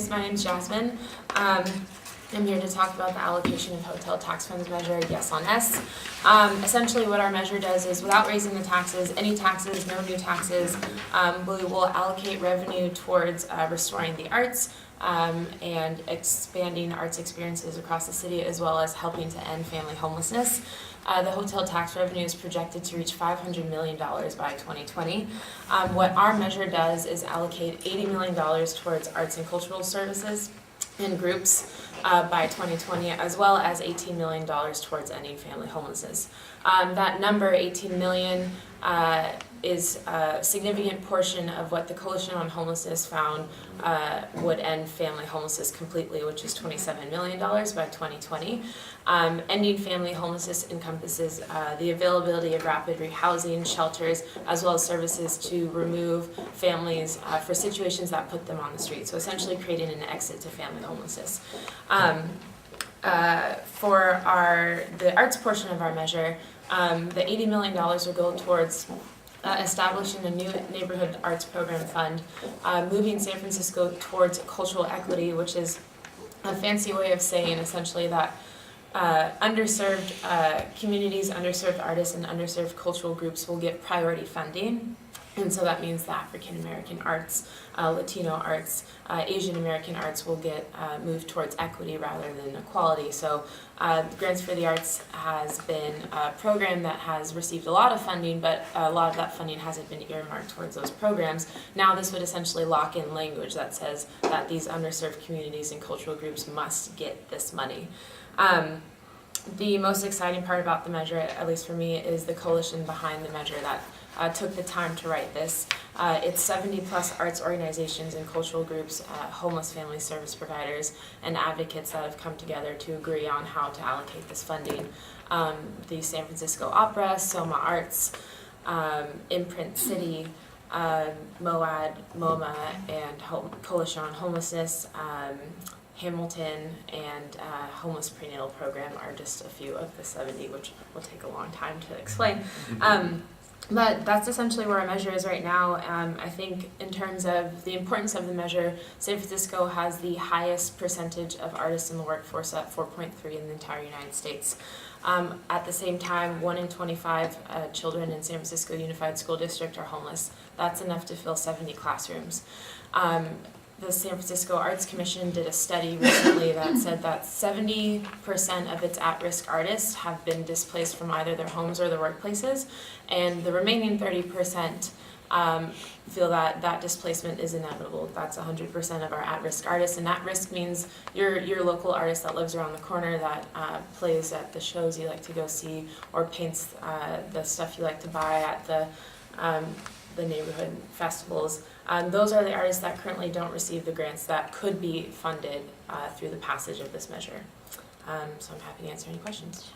My name's Jasmine. I'm here to talk about the allocation of hotel tax funds measure, Yes on S. Essentially what our measure does is, without raising the taxes, any taxes, no new taxes, we will allocate revenue towards restoring the arts and expanding arts experiences across the city, as well as helping to end family homelessness. The hotel tax revenue is projected to reach $500 million by 2020. What our measure does is allocate $80 million towards arts and cultural services and groups by 2020, as well as $18 million towards ending family homelessness. That number, 18 million, is a significant portion of what the Coalition on Homelessness found would end family homelessness completely, which is $27 million by 2020. Ending family homelessness encompasses the availability of rapid rehousing, shelters, as well as services to remove families for situations that put them on the street. So essentially creating an exit to family homelessness. For the arts portion of our measure, the $80 million will go towards establishing a new neighborhood arts program fund, moving San Francisco towards cultural equity, which is a fancy way of saying essentially that underserved communities, underserved artists, and underserved cultural groups will get priority funding. And so that means the African American arts, Latino arts, Asian American arts will get moved towards equity rather than equality. So Grants for the Arts has been a program that has received a lot of funding, but a lot of that funding hasn't been earmarked towards those programs. Now this would essentially lock in language that says that these underserved communities and cultural groups must get this money. The most exciting part about the measure, at least for me, is the coalition behind the measure that took the time to write this. It's 70 plus arts organizations and cultural groups, homeless family service providers, and advocates that have come together to agree on how to allocate this funding. The San Francisco Opera, Soma Arts, Imprint City, MOAD, MoMA, and Coalition on Homelessness, Hamilton, and Homeless Prenatal Program are just a few of the 70, which will take a long time to explain. But that's essentially where our measure is right now. I think in terms of the importance of the measure, San Francisco has the highest percentage of artists in the workforce at 4.3 in the entire United States. At the same time, 1 in 25 children in San Francisco Unified School District are homeless. That's enough to fill 70 classrooms. The San Francisco Arts Commission did a study recently that said that 70% of its at-risk artists have been displaced from either their homes or their workplaces, and the remaining 30% feel that that displacement is inevitable. That's 100% of our at-risk artists, and at-risk means your local artist that lives around the corner, that plays at the shows you like to go see, or paints the stuff you like to buy at the neighborhood festivals. Those are the artists that currently don't receive the grants that could be funded through the passage of this measure. So I'm happy to answer any questions.